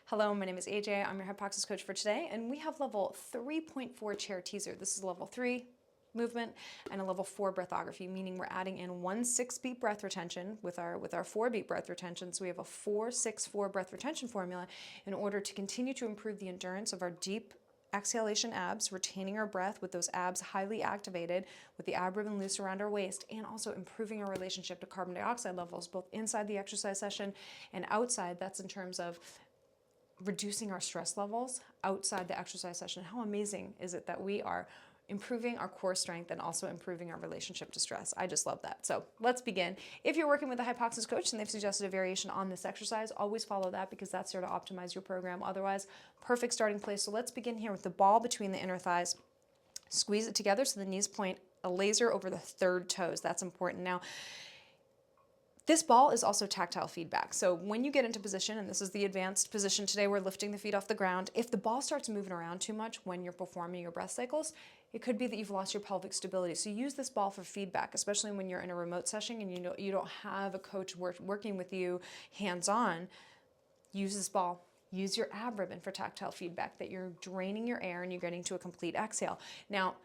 Hello, my name is AJ. I'm your Hypoxix coach for today, and we have level 3.4 chair teaser. This is level 3 movement and a level 4 breathography, meaning we're adding in 1 6-beat breath retention with our 4-beat breath retention. So we have a 4-6-4 breath retention formula in order to continue to improve the endurance of our deep exhalation abs, retaining our breath with those abs highly activated, with the ab ribbon loose around our waist, and also improving our relationship to carbon dioxide levels, both inside the exercise session and outside. That's in terms of reducing our stress levels outside the exercise session. How amazing is it that we are improving our core strength and also improving our relationship to stress? I just love that. So let's begin. If you're working with a Hypoxix coach and they've suggested a variation on this exercise, always follow that because that's there to optimize your program. Otherwise, perfect starting place. So let's begin here with the ball between the inner thighs. Squeeze it together so the knees point a laser over the third toes. That's important. Now, this ball is also tactile feedback. So when you get into position, and this is the advanced position today, we're lifting the feet off the ground. If the ball starts moving around too much when you're performing your breath cycles, it could be that you've lost your pelvic stability. So use this ball for feedback, especially when you're in a remote session and you don't have a coach working with you hands-on. Use this ball. Use your ab ribbon for tactile feedback, that you're draining your air and you're getting to a complete exhale. Now,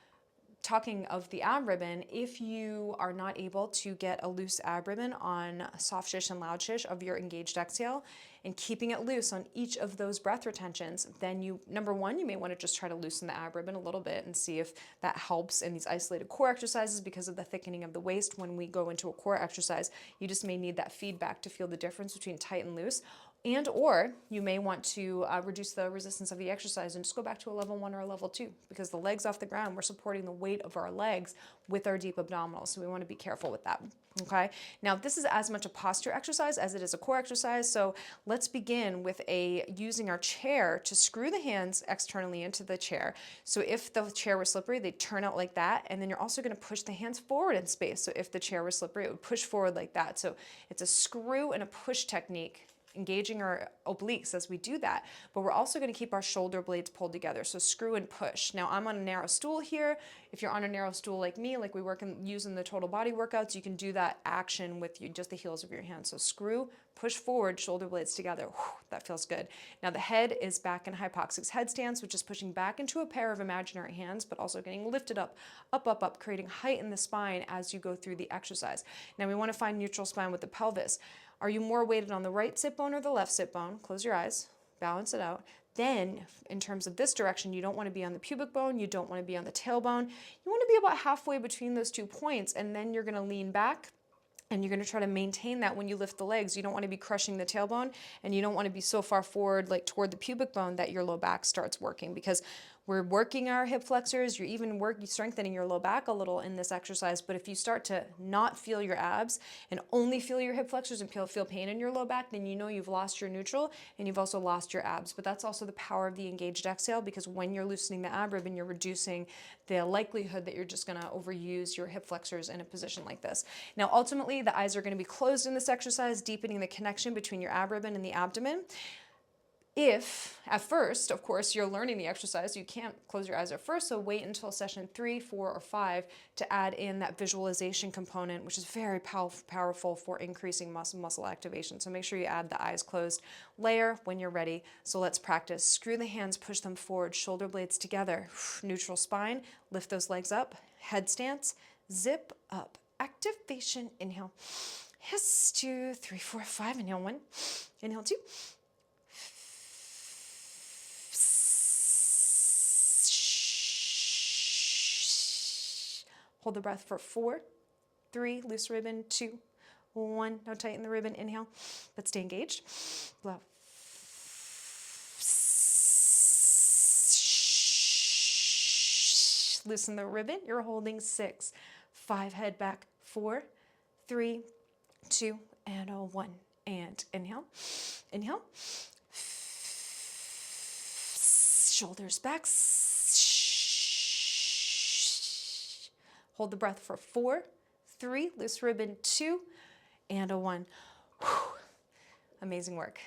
talking of the ab ribbon, if you are not able to get a loose ab ribbon on soft shish and loud shish of your engaged exhale and keeping it loose on each of those breath retentions, then number one, you may want to just try to loosen the ab ribbon a little bit and see if that helps in these isolated core exercises because of the thickening of the waist. When we go into a core exercise, you just may need that feedback to feel the difference between tight and loose. And or you may want to reduce the resistance of the exercise and just go back to a level 1 or a level 2, because the legs off the ground, we're supporting the weight of our legs with our deep abdominals. So we want to be careful with that. Okay. Now this is as much a posture exercise as it is a core exercise. So let's begin with using our chair to screw the hands externally into the chair. So if the chair were slippery, they'd turn out like that. And then you're also going to push the hands forward in space. So if the chair were slippery, it would push forward like that. So it's a screw and a push technique, engaging our obliques as we do that, but we're also going to keep our shoulder blades pulled together. So screw and push. Now I'm on a narrow stool here. If you're on a narrow stool like me, like we work using the total body workouts, you can do that action with just the heels of your hands. So screw, push forward, shoulder blades together. Whew, that feels good. Now the head is back in Hypoxix head stance, which is pushing back into a pair of imaginary hands, but also getting lifted up, up, up, up, creating height in the spine as you go through the exercise. Now we want to find neutral spine with the pelvis. Are you more weighted on the right sit bone or the left sit bone? Close your eyes, balance it out. Then, in terms of this direction, you don't want to be on the pubic bone, you don't want to be on the tailbone. You want to be about halfway between those 2 points, and then you're going to lean back, and you're going to try to maintain that when you lift the legs. You don't want to be crushing the tailbone, and you don't want to be so far forward, like toward the pubic bone, that your low back starts working, because we're working our hip flexors. You're even strengthening your low back a little in this exercise. But if you start to not feel your abs and only feel your hip flexors and feel pain in your low back, then you know you've lost your neutral and you've also lost your abs. But that's also the power of the engaged exhale, because when you're loosening the ab ribbon, you're reducing the likelihood that you're just going to overuse your hip flexors in a position like this. Now, ultimately, the eyes are going to be closed in this exercise, deepening the connection between your ab ribbon and the abdomen. If at first, of course, you're learning the exercise, you can't close your eyes at first, so wait until session 3, 4, or 5 to add in that visualization component, which is very powerful for increasing muscle activation. So make sure you add the eyes closed layer when you're ready. So let's practice. Screw the hands, push them forward, shoulder blades together, neutral spine, lift those legs up, head stance, zip up, activation, inhale, yes, 2, 3, 4, 5, inhale 1, inhale 2, hold the breath for 4, 3, loose ribbon, 2, 1, now tighten the ribbon, inhale, but stay engaged, blow out. Loosen the ribbon, you're holding 6, 5, head back, 4, 3, 2, and a 1, and inhale, inhale, shoulders back, hold the breath for 4, 3, loose ribbon, 2, and a 1. Whew. Amazing work.